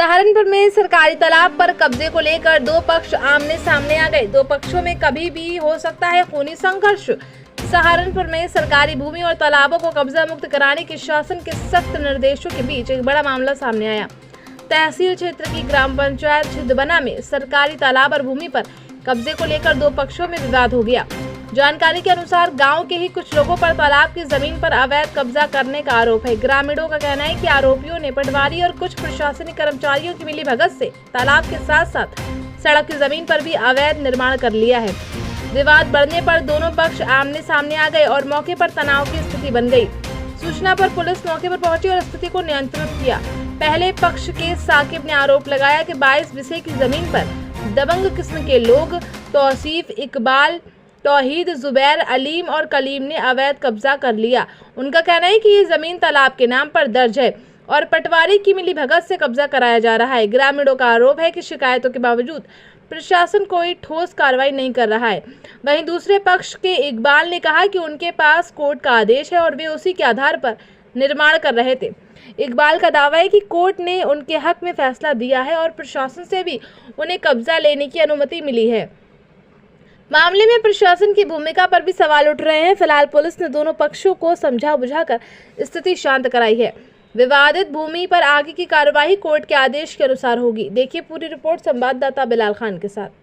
सहारनपुर में सरकारी तालाब पर कब्जे को लेकर दो पक्ष आमने सामने आ गए। दो पक्षों में कभी भी हो सकता है खूनी संघर्ष। सहारनपुर में सरकारी भूमि और तालाबों को कब्जा मुक्त कराने के शासन के सख्त निर्देशों के बीच एक बड़ा मामला सामने आया। तहसील क्षेत्र की ग्राम पंचायत छिदबना में सरकारी तालाब और भूमि पर कब्जे को लेकर दो पक्षों में विवाद हो गया। जानकारी के अनुसार गांव के ही कुछ लोगों पर तालाब की जमीन पर अवैध कब्जा करने का आरोप है। ग्रामीणों का कहना है कि आरोपियों ने पटवारी और कुछ प्रशासनिक कर्मचारियों की मिलीभगत से तालाब के साथ साथ सड़क की जमीन पर भी अवैध निर्माण कर लिया है। विवाद बढ़ने पर दोनों पक्ष आमने सामने आ गए और मौके पर तनाव की स्थिति बन गई। सूचना पर पुलिस मौके पर पहुंची और स्थिति को नियंत्रित किया। पहले पक्ष के साकिब ने आरोप लगाया कि 22 बिस्से की जमीन पर दबंग किस्म के लोग तौसीफ, इकबाल, तौहीद, जुबैर, अलीम और कलीम ने अवैध कब्जा कर लिया। उनका कहना है कि ये जमीन तालाब के नाम पर दर्ज है और पटवारी की मिलीभगत से कब्जा कराया जा रहा है। ग्रामीणों का आरोप है कि शिकायतों के बावजूद प्रशासन कोई ठोस कार्रवाई नहीं कर रहा है। वहीं दूसरे पक्ष के इकबाल ने कहा कि उनके पास कोर्ट का आदेश है और वे उसी के आधार पर निर्माण कर रहे थे। इकबाल का दावा है कि कोर्ट ने उनके हक में फैसला दिया है और प्रशासन से भी उन्हें कब्जा लेने की अनुमति मिली है। मामले में प्रशासन की भूमिका पर भी सवाल उठ रहे हैं। फिलहाल पुलिस ने दोनों पक्षों को समझा बुझाकर स्थिति शांत कराई है। विवादित भूमि पर आगे की कार्यवाही कोर्ट के आदेश के अनुसार होगी। देखिए पूरी रिपोर्ट संवाददाता बिलाल खान के साथ।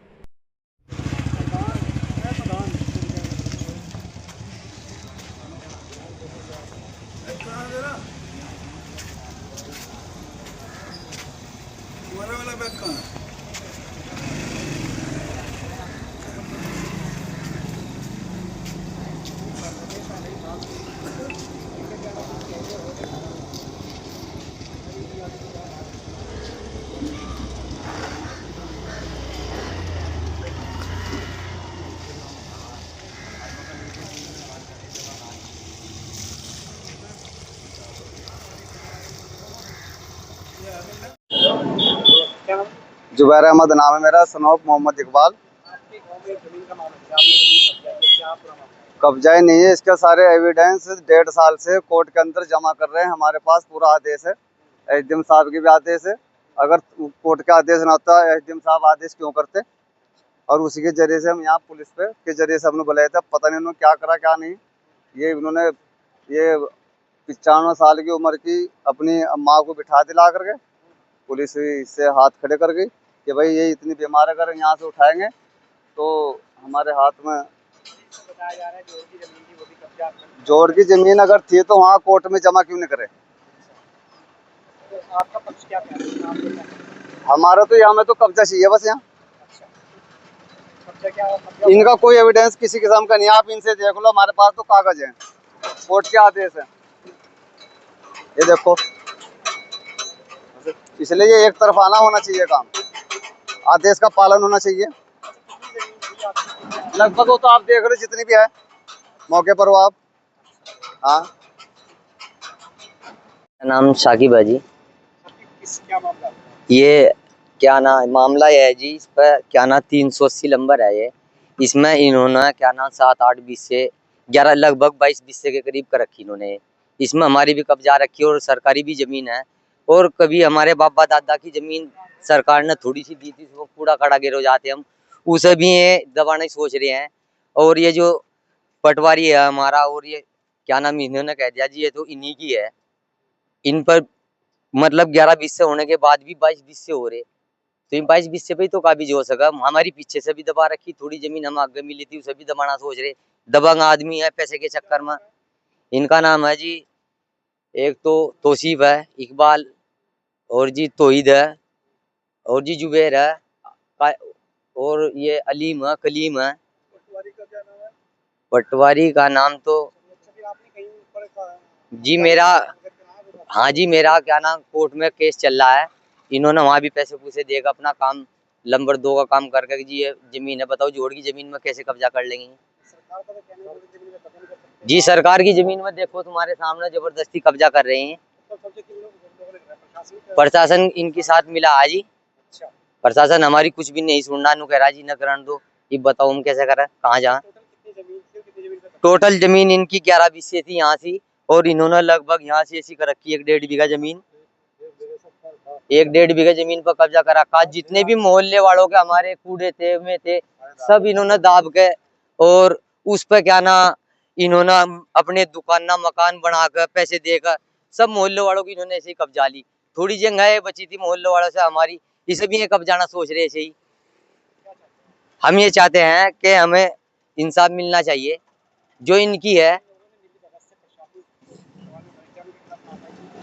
जुबैर अहमद नाम है मेरा, सनौफ मोहम्मद इकबाल। कब्जा ही नहीं है, इसके सारे एविडेंस 1.5 साल से कोर्ट के अंदर जमा कर रहे हैं। हमारे पास पूरा आदेश है, एसडीएम साहब की भी आदेश है। अगर कोर्ट का आदेश ना होता एसडीएम साहब आदेश क्यों करते? और उसी के जरिए से हम यहाँ पुलिस पे के जरिए से हमने बुलाया था। पता नहीं उन्होंने क्या करा क्या नहीं। ये उन्होंने ये 95 साल की उम्र की अपनी माँ को बिठा दिला करके पुलिस इससे हाथ खड़े कर गई कि भाई ये इतनी बीमार है, अगर यहाँ से उठाएंगे तो हमारे हाथ में जोड़ की जमीन अगर थी तो वहाँ कोर्ट में जमा क्यों नहीं करे? तो आपका पक्ष क्या कहना है? हमारा तो यहाँ में तो कब्जा चाहिए बस। यहाँ कब्जा क्या मतलब? इनका कोई एविडेंस किसी किस्म का नहीं। आप इनसे देख लो, हमारे पास तो कागज है, कोर्ट के आदेश है, ये देखो। इसलिए ये एक तरफाना होना चाहिए काम, आदेश का पालन होना चाहिए। लगभग वो तो आप देख लो जितनी भी है मौके पर, वो आप। हाँ, नाम शाकिब है जी। क्या मामला? ये क्या ना मामला है जी, इस पर क्या ना 380 नंबर है ये। इसमें इन्होंने क्या ना 7-8 बिस्से 11 लगभग 22 बिस्से के करीब कर रखी इन्होंने। इसमें हमारी भी कब्जा रखी और सरकारी भी जमीन है। और कभी हमारे बाबा दादा की जमीन सरकार ने थोड़ी सी दी थी, वो कूड़ा काड़ा गिरो जाते हम उसे भी ये दबाना सोच रहे हैं। और ये जो पटवारी है हमारा, और ये क्या नाम इन्होंने कह दिया जी ये तो इन्हीं की है। इन पर मतलब 11 बिस्से होने के बाद भी 22 बिस्से हो रहे, तो इन 22 बिस्से पे तो काबिज हो सका। हमारी पीछे से भी दबा रखी, थोड़ी जमीन हम आगे मिली थी उसे भी दबाना सोच रहे। दबंग आदमी है पैसे के चक्कर में। इनका नाम है जी, एक तो तौसीफ है, इकबाल, और जी तौहीद है, और जी जुबैर है, और ये अलीम है, कलीम है। पटवारी का क्या नाम है? पटवारी का नाम तो आपने कहीं पर जी मेरा, हाँ जी मेरा क्या नाम कोर्ट में केस चल रहा है। इन्होंने वहाँ भी पैसे पूसे देकर अपना काम नंबर 2 का काम करके जी ये जमीन है, बताओ जोड़ की जमीन में कैसे कब्जा कर लेंगे? सरकार का तो कहना है कि जमीन में कब्जा नहीं कर सकते। जी सरकार की जमीन में देखो तुम्हारे सामने जबरदस्ती कब्जा कर रहे हैं। तो कब्जा किन लोगों ने करा? प्रशासन? प्रशासन इनके साथ मिला है जी। अच्छा, प्रशासन हमारी कुछ भी नहीं सुनना, नु कह रहा जी न करन दो। ये बताओ हम कैसे करें, कहाँ जा? टोटल कितनी जमीन थी, कितनी जमीन पे? टोटल जमीन इनकी 11 बिस्से थी यहाँ से, और इन्होंने लगभग यहाँ से ऐसी कर रखी 1-1.5 बीघा जमीन। 1-1.5 बीघा जमीन पर कब्जा कर रखा। जितने भी मोहल्ले वालों के हमारे कूड़े थे में थे सब इन्होंने दाब के और उस पर क्या ना इन्होंने अपने दुकान मकान बनाकर पैसे देकर सब मोहल्ले वालों की इन्होंने ऐसे ही कब्जा ली। थोड़ी जगह बची थी मोहल्ले वालों से हमारी, इसे भी ये कब्जाना सोच रहे ऐसे ही। हम ये चाहते हैं कि हमें इंसाफ मिलना चाहिए जो इनकी है।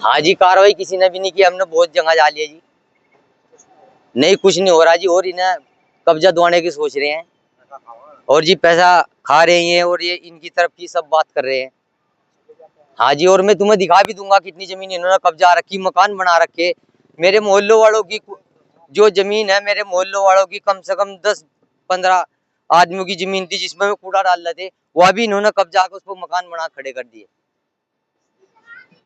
हाँ जी, कार्रवाई किसी ने भी नहीं की, हमने बहुत जगह जा लिया जी, नहीं कुछ नहीं हो रहा जी। और इन्हें कब्जा दिलाने की सोच रहे हैं और जी पैसा खा रहे हैं और ये इनकी तरफ की सब बात कर रहे हैं। हाँ जी, और मैं तुम्हें दिखा भी दूंगा कितनी जमीन इन्होंने कब्जा रखी, मकान बना रखे। मेरे मोहल्लों वालों की जो जमीन है, मेरे मोहल्लों वालों की कम से कम 10-15 आदमियों की जमीन थी जिसमें मैं कूड़ा डाल रहे थे, वह भी इन्होंने कब्जा कर उस पर मकान बना खड़े कर दिए।